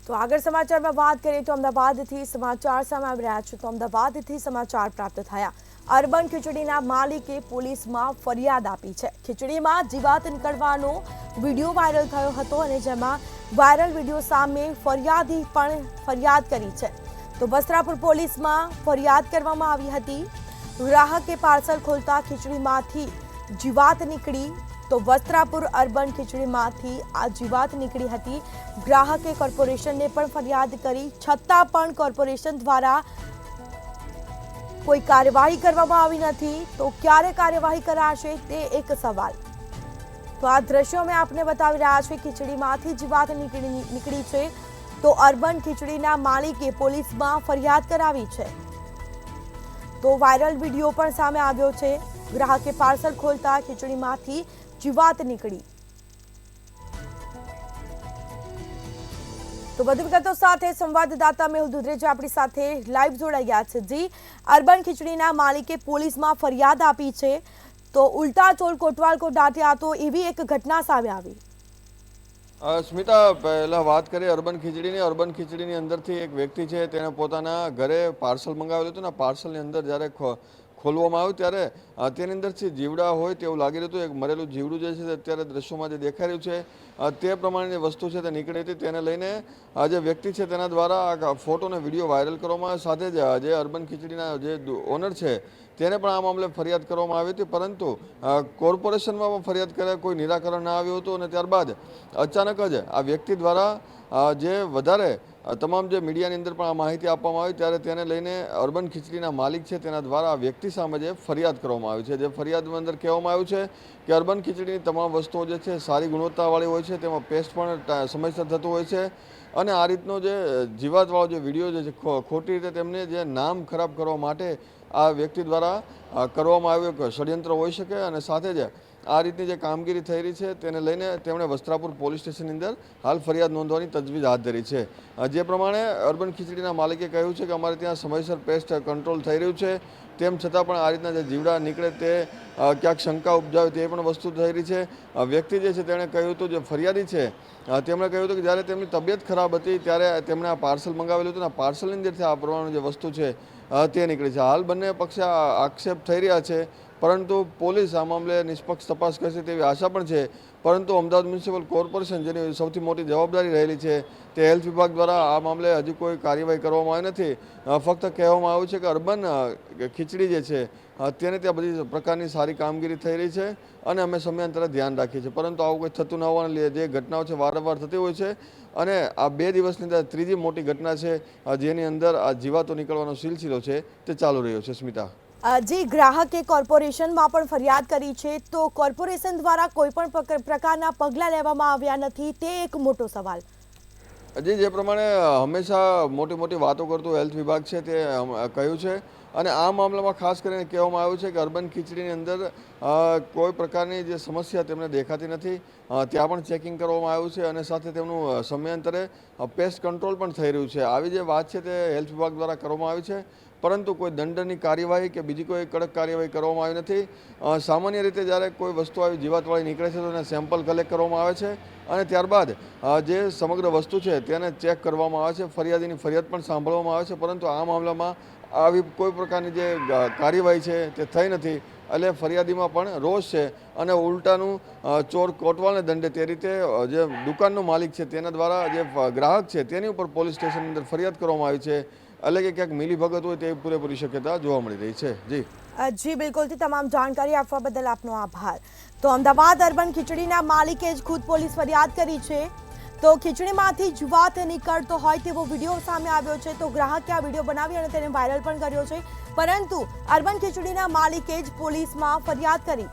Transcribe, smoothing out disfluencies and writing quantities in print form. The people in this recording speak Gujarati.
તો આગળ સમાચારમાં વાત કરીએ તો અમદાવાદથી સમાચાર સામે આવી રહ્યા છે. તો અમદાવાદથી સમાચાર પ્રાપ્ત થયા. અર્બન ખીચડીના માલિકે પોલીસમાં ફરિયાદ આપી છે. ખીચડીમાં જીવાત નીકળવાનો વિડીયો વાયરલ થયો હતો અને જેમાં વાયરલ વિડીયો સામે ફરિયાદી પણ ફરિયાદ કરી છે. તો વસ્ત્રાપુર પોલીસમાં ફરિયાદ કરવામાં આવી હતી. ગ્રાહકે પાર્સલ ખોલતા ખીચડીમાંથી જીવાત નીકળી. તો વસ્ત્રાપુર અર્બન ખીચડીમાંથી આ જીવાત નીકળી હતી. ગ્રાહકે કોર્પોરેશનને પણ ફરિયાદ કરી, છતાં પણ કોર્પોરેશન દ્વારા કોઈ કાર્યવાહી કરવામાં આવી નથી. તો ક્યારે કાર્યવાહી કરાશે તે એક સવાલ. તો આ દ્રશ્યો મેં આપને બતાવી રહ્યા છે. ખીચડીમાંથી જીવાત નીકળી છે. તો અર્બન ખીચડીના માલિકે પોલીસમાં ફરિયાદ કરાવી છે. તો વાયરલ વિડીયો પણ સામે આવ્યો છે. ગ્રાહકે પાર્સલ ખોલતા ખીચડીમાંથી જીવાત નીકળી. તો વધુ વિગતો સાથે સંવાદદાતા મેહુલ દુધરેજા આપણી સાથે લાઈવ જોડાઈ ગયા છે. જી, અર્બન ખીચડીના માલિકે પોલીસમાં ફરિયાદ આપી છે. તો ઉલ્ટા ચોલ કોટવાલ કો ડાંટ્યા તો એવી એક ઘટના સામે આવી. સ્મિતા, પહેલા વાત કરીએ અર્બન ખીચડીની. અર્બન ખીચડીની અંદરથી એક વ્યક્તિ છે, તેને પોતાના ઘરે પાર્સલ મંગાવેલું હતું ને પાર્સલની અંદર જ્યારે ખોલવામાં આવ્યું ત્યારે તેની અંદરથી જીવડા હોય તેવું લાગી રહ્યું હતું. એક મરેલું જીવડું જે છે અત્યારે દ્રશ્યોમાં જે દેખાઈ રહ્યું છે તે પ્રમાણેની વસ્તુ છે તે નીકળી હતી. તેને લઈને આ જે વ્યક્તિ છે તેના દ્વારા આ ફોટો અને વિડીયો વાયરલ કરવામાં આવ્યો. સાથે જ જે અર્બન ખીચડીના જે ઓનર છે તેને પણ આ મામલે ફરિયાદ કરવામાં આવી હતી, પરંતુ કોર્પોરેશનમાં પણ ફરિયાદ કર્યા કોઈ નિરાકરણ ના આવ્યું હતું. અને ત્યારબાદ અચાનક જ આ વ્યક્તિ દ્વારા જે વધારે તમામ જે મીડિયાની અંદર પણ આ માહિતી આપવામાં આવી ત્યારે તેને લઈને અર્બન ખીચડીના માલિક છે તેના દ્વારા આ વ્યક્તિ સામે જે ફરિયાદ કરવામાં આવી છે. જે ફરિયાદની અંદર કહેવામાં આવ્યું છે કે અર્બન ખીચડીની તમામ વસ્તુઓ જે છે સારી ગુણવત્તાવાળી હોય છે, તેમાં પેસ્ટ પણ સમયસર થતું હોય છે. અને આ રીતનો જે જીવાતવાળો જે વિડીયો જે છે ખોટી રીતે તેમને જે નામ ખરાબ કરવા માટે આ વ્યક્તિ દ્વારા કરવામાં આવ્યું એક ષડયંત્ર હોઈ શકે. અને સાથે જ આ રીતની જે કામગીરી થઈ રહી છે તેને લઈને તેમણે વસ્ત્રાપુર પોલીસ સ્ટેશનની અંદર હાલ ફરિયાદ નોંધવાની તજવીજ હાથ ધરી છે. જે પ્રમાણે અર્બન ખીચડીના માલિકે કહ્યું છે કે અમારે ત્યાં સમયસર પેસ્ટ કંટ્રોલ થઈ રહ્યું છે, તેમ છતાં પણ આ રીતના જે જીવડા નીકળે તે ક્યાંક શંકા ઉપજાવે તે પણ વસ્તુ થઈ રહી છે. વ્યક્તિ જે છે તેણે કહ્યું હતું, જે ફરિયાદી છે તેમણે કહ્યું હતું કે જ્યારે તેમની તબિયત ખરાબ હતી ત્યારે તેમણે આ પાર્સલ મંગાવેલું હતું અને આ પાર્સલની અંદરથી આ પ્રમાણે જે વસ્તુ છે તે નીકળી છે. હાલ બંને પક્ષે આક્ષેપ થઈ રહ્યા છે, પરંતુ પોલીસ આ મામલે નિષ્પક્ષ તપાસ કરશે તેવી આશા પણ છે. પરંતુ અમદાવાદ મ્યુનિસિપલ કોર્પોરેશન, જેની સૌથી મોટી જવાબદારી રહેલી છે, તે હેલ્થ વિભાગ દ્વારા આ મામલે હજી કોઈ કાર્યવાહી કરવામાં આવી નથી. ફક્ત કહેવામાં આવ્યું છે કે અર્બન ખીચડી જે છે તેને ત્યાં બધી પ્રકારની સારી કામગીરી થઈ રહી છે અને અમે સમયાંતરે ધ્યાન રાખીએ છીએ. પરંતુ આવું કંઈ થતું ન હોવાને લીધે જે ઘટનાઓ છે વારંવાર થતી હોય છે અને આ 2 દિવસની અંદર ત્રીજી મોટી ઘટના છે જેની અંદર આ જીવાતો નીકળવાનો સિલસિલો છે તે ચાલુ રહ્યો છે. સ્મિતા, જી, ગ્રાહકે કોર્પોરેશનમાં પણ ફરિયાદ કરી છે. તો કોર્પોરેશન દ્વારા કોઈ પણ પ્રકારના પગલાં લેવામાં આવ્યા નથી, તે એક મોટો સવાલ. જે પ્રમાણે હંમેશા મોટી મોટી વાતો કરતું હેલ્થ વિભાગ છે તે કહ્યું છે. અને આ મામલામાં ખાસ કરીને કહેવામાં આવ્યું છે કે અર્બન ખીચડીની અંદર કોઈ પ્રકારની જે સમસ્યા તેમને દેખાતી નથી. ત્યાં પણ ચેકિંગ કરવામાં આવ્યું છે અને સાથે તેમનું સમયાંતરે પેસ્ટ કંટ્રોલ પણ થઈ રહ્યું છે. આવી જે વાત છે તે હેલ્થ વિભાગ દ્વારા કરવામાં આવી છે, પરંતુ કોઈ દંડની કાર્યવાહી કે બીજી કોઈ કડક કાર્યવાહી કરવામાં આવી નથી. સામાન્ય રીતે જ્યારે કોઈ વસ્તુ આવી જીવાતવાળી નીકળે છે તો એને સેમ્પલ કલેક્ટ કરવામાં આવે છે અને ત્યારબાદ જે સમગ્ર વસ્તુ છે તેને ચેક કરવામાં આવે છે. ફરિયાદીની ફરિયાદ પણ સાંભળવામાં આવે છે, પરંતુ આ મામલામાં આવી કોઈ પ્રકારની જે કાર્યવાહી છે તે થઈ નથી. એટલે ફરિયાદીમાં પણ રોષ છે અને ઉલટાનું ચોર કોટવાલને દંડે તે રીતે જે દુકાનનો માલિક છે તેના દ્વારા જે ગ્રાહક છે તેની ઉપર પોલીસ સ્ટેશનની અંદર ફરિયાદ કરવામાં આવી છે. એટલે કે ક્યાંક મિલીભગત હોય તેવી પૂરેપૂરી શક્યતા જોવા મળી રહી છે. જી, બિલકુલથી તમામ જાણકારી આપવા બદલ આપનો આભાર. તો અમદાવાદ અર્બન ખીચડીના માલિકે જ ખુદ પોલીસ ફરિયાદ કરી છે. તો ખીચડીમાંથી જીવાત નીકળતો હોય તેવો વિડીયો સામે આવ્યો છે. તો ગ્રાહકે આ વિડીયો બનાવી અને તેને વાયરલ પણ કર્યો છે, પરંતુ અર્બન ખીચડીના માલિકે જ પોલીસમાં ફરિયાદ કરી.